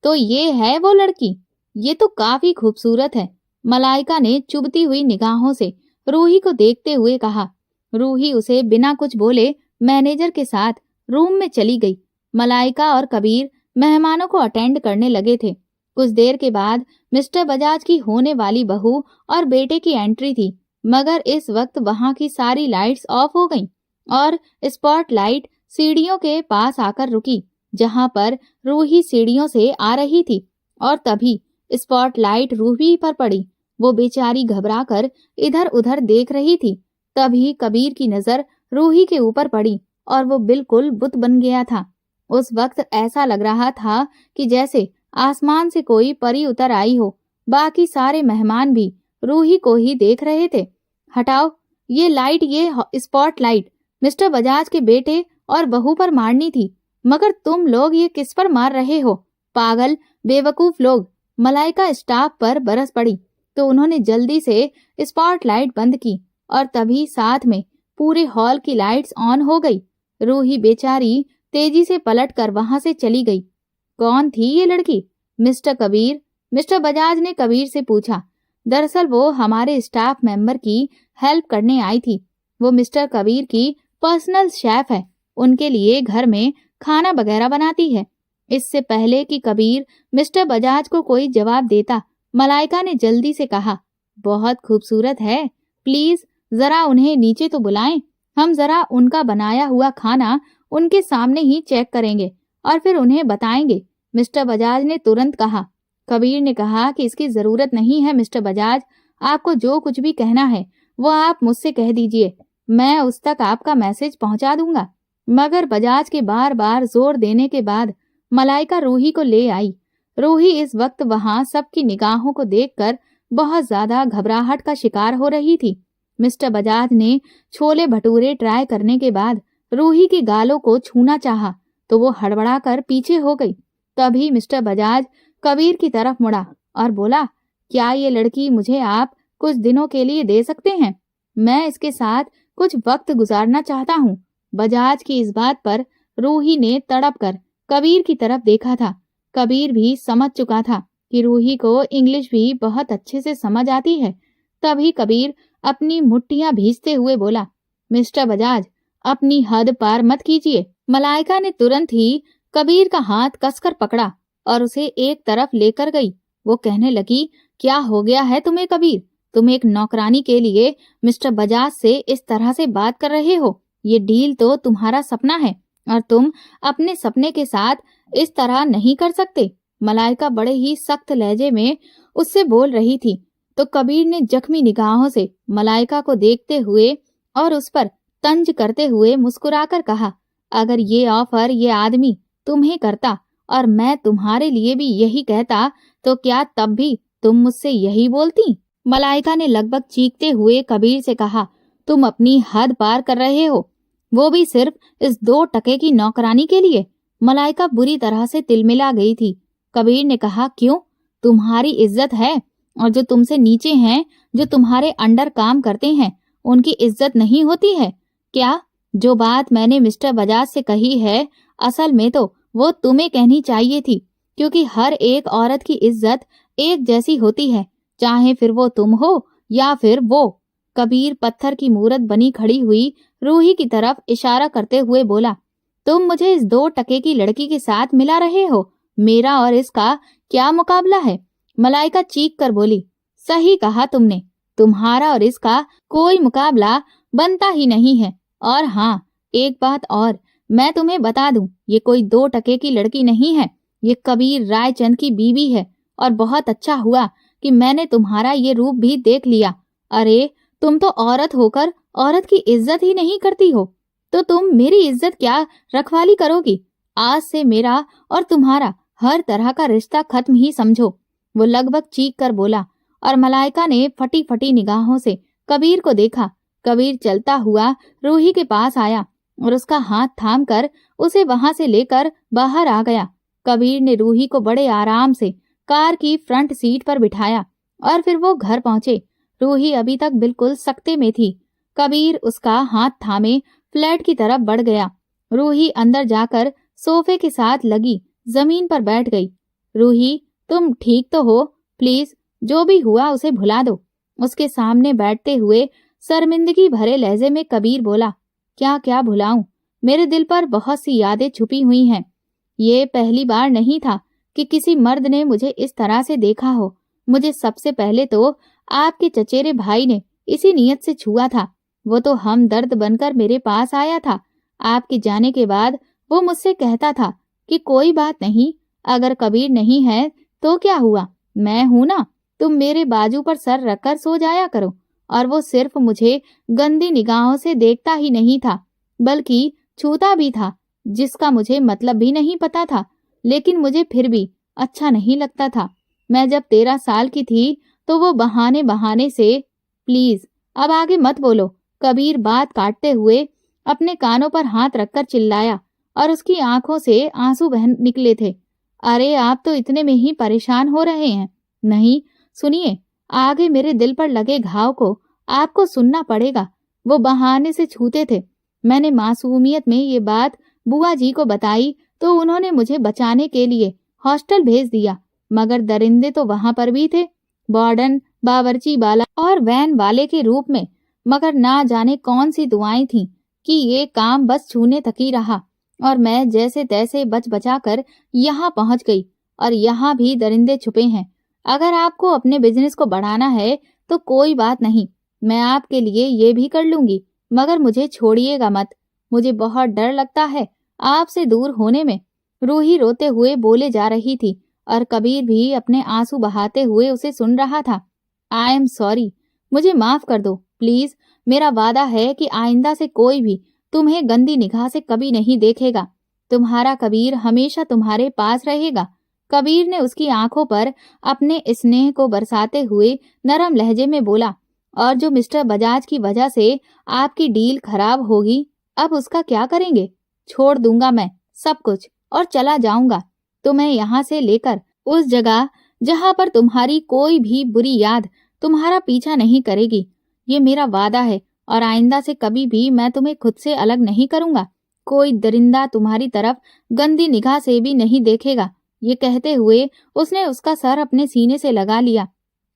तो ये है वो लड़की, ये तो काफी खूबसूरत है। मलाइका ने चुभती हुई निगाहों से रूही को देखते हुए कहा। रूही उसे बिना कुछ बोले मैनेजर के साथ रूम में चली गई। मलाइका और कबीर मेहमानों को अटेंड करने लगे थे। कुछ देर के बाद मिस्टर बजाज की होने वाली बहू और बेटे की एंट्री थी, मगर इस वक्त वहां की सारी लाइट्स ऑफ हो गईं और स्पॉटलाइट सीढ़ियों के पास आकर रुकी, जहां पर रूही सीढ़ियों से आ रही थी। और तभी स्पॉटलाइट रूही पर पड़ी। वो बेचारी घबराकर इधर उधर देख रही थी। तभी कबीर की नजर रूही के ऊपर पड़ी और वो बिल्कुल बुत बन गया था। उस वक्त ऐसा लग रहा था कि जैसे आसमान से कोई परी उतर आई हो। बाकी सारे मेहमान भी रूही को ही देख रहे थे। हटाओ ये लाइट, ये स्पॉटलाइट मिस्टर बजाज के बेटे और बहू पर मारनी थी, मगर तुम लोग ये किस पर मार रहे हो? पागल बेवकूफ लोग। मलाइका स्टाफ पर बरस पड़ी तो उन्होंने जल्दी से स्पॉटलाइट बंद की और तभी साथ में पूरे हॉल की लाइट्स ऑन हो गई। रूही बेचारी तेजी से पलटकर वहां से चली गई। कौन थी ये लड़की? मिस्टर कबीर, मिस्टर बजाज ने कबीर से पूछा। दरअसल वो हमारे स्टाफ मेंबर की हेल्प करने आई थी। वो मिस्टर कबीर की पर्सनल शेफ है, उनके लिए घर में खाना वगैरह बनाती है। इससे पहले कि कबीर मिस्टर बजाज को कोई जवाब देता, मलाइका ने जल्दी से कहा, बहुत खूबसूरत है, प्लीज जरा उन्हें नीचे तो बुलाएं, हम जरा उनका बनाया हुआ खाना उनके सामने ही चेक करेंगे और फिर उन्हें बताएंगे। मिस्टर बजाज ने तुरंत कहा। कबीर ने कहा कि इसकी जरूरत नहीं है मिस्टर बजाज, आपको जो कुछ भी कहना है वो आप मुझसे कह दीजिए, मैं उस तक आपका मैसेज पहुंचा दूंगा। मगर बजाज के बार बार जोर देने के बाद मलाइका रूही को ले आई। रूही इस वक्त वहां सबकी निगाहों को देखकर बहुत ज्यादा घबराहट का शिकार हो रही थी। मिस्टर बजाज ने छोले भटूरे ट्राई करने के बाद रूही के गालों को छूना चाहा तो वो हड़बड़ाकर पीछे हो गई। तभी मिस्टर बजाज कबीर की तरफ मुड़ा और बोला, क्या ये लड़की मुझे आप कुछ दिनों के लिए दे सकते हैं? मैं इसके साथ कुछ वक्त गुजारना चाहता हूँ। बजाज की इस बात पर रूही ने तड़प कर कबीर की तरफ देखा था। कबीर भी समझ चुका था कि रूही को इंग्लिश भी बहुत अच्छे से समझ आती है। तभी कबीर अपनी मुट्ठियां भींचते हुए बोला, मिस्टर बजाज, अपनी हद पार मत कीजिए। मलाइका ने तुरंत ही कबीर का हाथ कसकर पकड़ा और उसे एक तरफ लेकर गई। वो कहने लगी, क्या हो गया है तुम्हें कबीर? तुम एक नौकरानी के लिए मिस्टर बजाज से इस तरह से बात कर रहे हो? ये डील तो तुम्हारा सपना है और तुम अपने सपने के साथ इस तरह नहीं कर सकते। मलाइका बड़े ही सख्त लहजे में उससे बोल रही थी तो कबीर ने जख्मी निगाहों से मलाइका को देखते हुए और उस पर तंज करते हुए मुस्कुराकर कहा, अगर ये ऑफर ये आदमी तुम्हें करता और मैं तुम्हारे लिए भी यही कहता तो क्या तब भी तुम मुझसे यही बोलती? मलाइका ने लगभग चीखते हुए कबीर से कहा, तुम अपनी हद पार कर रहे हो, वो भी सिर्फ इस 2 टके की नौकरानी के लिए। मलाइका बुरी तरह से तिलमिला गई थी। कबीर ने कहा, क्यों? तुम्हारी इज्जत है और जो तुमसे नीचे हैं, जो तुम्हारे अंडर काम करते हैं, उनकी इज्जत नहीं होती है क्या? जो बात मैंने मिस्टर बजाज से कही है, असल में तो वो तुम्हें कहनी चाहिए थी, क्योंकि हर एक औरत की इज्जत एक जैसी होती है, चाहे फिर वो तुम हो या फिर वो। कबीर पत्थर की मूरत बनी खड़ी हुई रूही की तरफ इशारा करते हुए बोला, तुम मुझे इस 2 टके की लड़की के साथ मिला रहे हो? मेरा और इसका क्या मुकाबला है? मलाइका चीख कर बोली, सही कहा तुमने, तुम्हारा और इसका कोई मुकाबला बनता ही नहीं है। और हाँ, एक बात और मैं तुम्हें बता दूं, ये कोई 2 टके की लड़की नहीं है, ये कबीर रायचंद की बीवी है। और बहुत अच्छा हुआ कि मैंने तुम्हारा ये रूप भी देख लिया। अरे, तुम तो औरत होकर औरत की इज्जत ही नहीं करती हो, तो तुम मेरी इज्जत क्या रखवाली करोगी? आज से मेरा और तुम्हारा हर तरह का रिश्ता खत्म ही समझो। वो लगभग चीख कर बोला और मलाइका ने फटी फटी निगाहों से कबीर को देखा। कबीर चलता हुआ रूही के पास आया और उसका हाथ थाम कर उसे वहां से लेकर बाहर आ गया। कबीर ने रूही को बड़े आराम से कार की फ्रंट सीट पर बिठाया और फिर वो घर पहुंचे। रूही अभी तक बिल्कुल सकते में थी। कबीर उसका हाथ थामे फ्लैट की तरफ बढ़ गया। रूही अंदर जाकर सोफे के साथ लगी जमीन पर बैठ गई। रूही, तुम ठीक तो हो? प्लीज जो भी हुआ उसे भुला दो। उसके सामने बैठते हुए शर्मिंदगी भरे लहजे में कबीर बोला, क्या क्या भुलाऊं? मेरे दिल पर बहुत सी यादें छुपी हुई हैं। ये पहली बार नहीं था कि किसी मर्द ने मुझे इस तरह से देखा हो। मुझे सबसे पहले तो आपके चचेरे भाई ने इसी नीयत से छुआ था। वो तो हमदर्द बनकर मेरे पास आया था। आपके जाने के बाद वो मुझसे कहता था कि कोई बात नहीं, अगर कबीर नहीं है तो क्या हुआ, मैं हूं ना, तुम मेरे बाजू पर सर रखकर सो जाया करो। और वो सिर्फ मुझे गंदी निगाहों से देखता ही नहीं था, बल्कि छूता भी था, जिसका मुझे मतलब भी नहीं पता था, लेकिन मुझे फिर भी अच्छा नहीं लगता था। मैं जब 13 साल की थी तो वो बहाने बहाने से, प्लीज अब आगे मत बोलो, कबीर बात काटते हुए अपने कानों पर हाथ रखकर चिल्लाया और उसकी आंखों से आंसू बह निकले थे। अरे, आप तो इतने में ही परेशान हो रहे हैं। नहीं, सुनिए, आगे मेरे दिल पर लगे घाव को आपको सुनना पड़ेगा। वो बहाने से छूते थे। मैंने मासूमियत में ये बात बुआ जी को बताई तो उन्होंने मुझे बचाने के लिए हॉस्टल भेज दिया, मगर दरिंदे तो वहां पर भी थे, वार्डन, बावर्ची वाला और वैन वाले के रूप में। मगर ना जाने कौन सी दुआएं थीं कि ये काम बस छूने तक ही रहा और मैं जैसे तैसे बच बचा कर यहाँ पहुंच गई। और यहाँ भी दरिंदे छुपे हैं। अगर आपको अपने बिजनेस को बढ़ाना है तो कोई बात नहीं, मैं आपके लिए ये भी कर लूंगी, मगर मुझे छोड़िएगा मत। मुझे बहुत डर लगता है आपसे दूर होने में। रूही रोते हुए बोले जा रही थी और कबीर भी अपने आंसू बहाते हुए उसे सुन रहा था। आई एम सॉरी, मुझे माफ कर दो प्लीज। मेरा वादा है कि आइंदा से कोई भी तुम्हें गंदी निगाह से कभी नहीं देखेगा। तुम्हारा कबीर हमेशा तुम्हारे पास रहेगा। कबीर ने उसकी आंखों पर अपने स्नेह को बरसाते हुए नरम लहजे में बोला और जो मिस्टर बजाज की वजह से आपकी डील खराब होगी, अब उसका क्या करेंगे? छोड़ दूंगा मैं सब कुछ और चला जाऊंगा तुम्हें यहाँ से लेकर उस जगह जहाँ पर तुम्हारी कोई भी बुरी याद तुम्हारा पीछा नहीं करेगी। ये मेरा वादा है और आइंदा से कभी भी मैं तुम्हें खुद से अलग नहीं करूंगा। कोई दरिंदा तुम्हारी तरफ गंदी निगाह से भी नहीं देखेगा। ये कहते हुए उसने उसका सर अपने सीने से लगा लिया।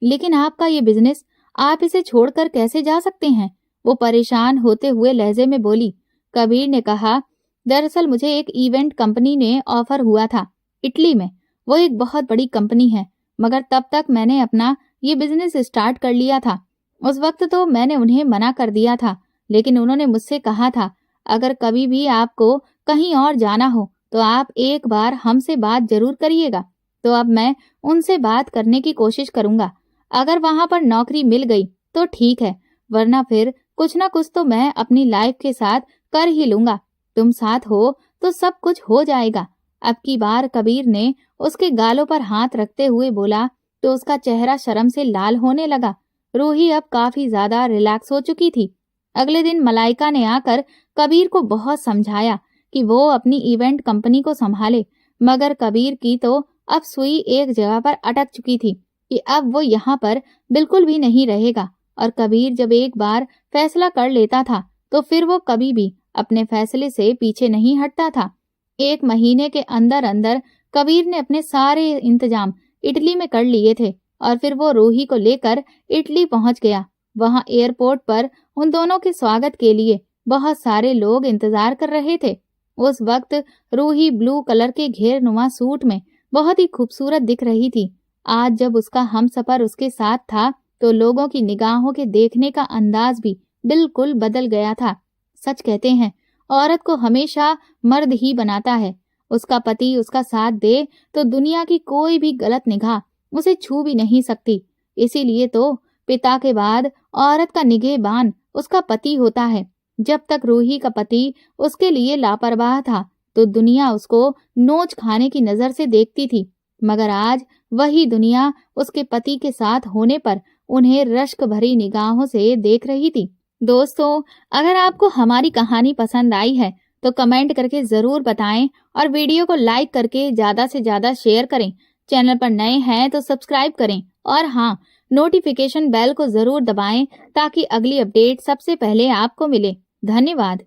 लेकिन आपका ये बिजनेस, आप इसे छोड़कर कैसे जा सकते हैं? वो परेशान होते हुए लहजे में बोली। कबीर ने कहा, दरअसल मुझे एक इवेंट कंपनी ने ऑफर हुआ था इटली में। वो एक बहुत बड़ी कंपनी है, मगर तब तक मैंने अपना ये बिजनेस स्टार्ट कर लिया था। उस वक्त तो मैंने उन्हें मना कर दिया था, लेकिन उन्होंने मुझसे कहा था अगर कभी भी आपको कहीं और जाना हो तो आप एक बार हमसे बात जरूर करिएगा। तो अब मैं उनसे बात करने की कोशिश करूंगा। अगर वहां पर नौकरी मिल गई तो ठीक है, वरना फिर कुछ ना कुछ तो मैं अपनी लाइफ के साथ कर ही लूंगा। तुम साथ हो तो सब कुछ हो जाएगा। अब की बार कबीर ने उसके गालों पर हाथ रखते हुए बोला तो उसका चेहरा शर्म से लाल होने लगा। रूही अब काफी ज्यादा रिलैक्स हो चुकी थी। अगले दिन मलाइका ने आकर कबीर को बहुत समझाया कि वो अपनी इवेंट कंपनी को संभाले, मगर कबीर की तो अब सुई एक जगह पर अटक चुकी थी कि अब वो यहाँ पर बिल्कुल भी नहीं रहेगा। और कबीर जब एक बार फैसला कर लेता था तो फिर वो कभी भी अपने फैसले से पीछे नहीं हटता था। 1 महीने के अंदर अंदर कबीर ने अपने सारे इंतजाम इटली में कर लिए थे और फिर वो रूही को लेकर इटली पहुंच गया। वहां एयरपोर्ट पर उन दोनों के स्वागत के लिए बहुत सारे लोग इंतजार कर रहे थे। उस वक्त रूही ब्लू कलर के घेरनुमा सूट में बहुत ही खूबसूरत दिख रही थी। आज जब उसका हमसफर उसके साथ था तो लोगों की निगाहों के देखने का अंदाज भी बिल्कुल बदल गया था। सच कहते हैं, औरत को हमेशा मर्द ही बनाता है। उसका पति उसका साथ दे तो दुनिया की कोई भी गलत निगाह उसे छू भी नहीं सकती। इसीलिए तो पिता के बाद औरत का निगहबान उसका पति होता है। जब तक रूही का पति उसके लिए लापरवाह था तो दुनिया उसको नोच खाने की नजर से देखती थी, मगर आज वही दुनिया उसके पति के साथ होने पर उन्हें रश्क भरी निगाहों से देख रही थी। दोस्तों, अगर आपको हमारी कहानी पसंद आई है तो कमेंट करके जरूर बताएं और वीडियो को लाइक करके ज्यादा से ज्यादा शेयर करें। चैनल पर नए हैं तो सब्सक्राइब करें और हाँ, नोटिफिकेशन बेल को जरूर दबाएं ताकि अगली अपडेट सबसे पहले आपको मिले। धन्यवाद।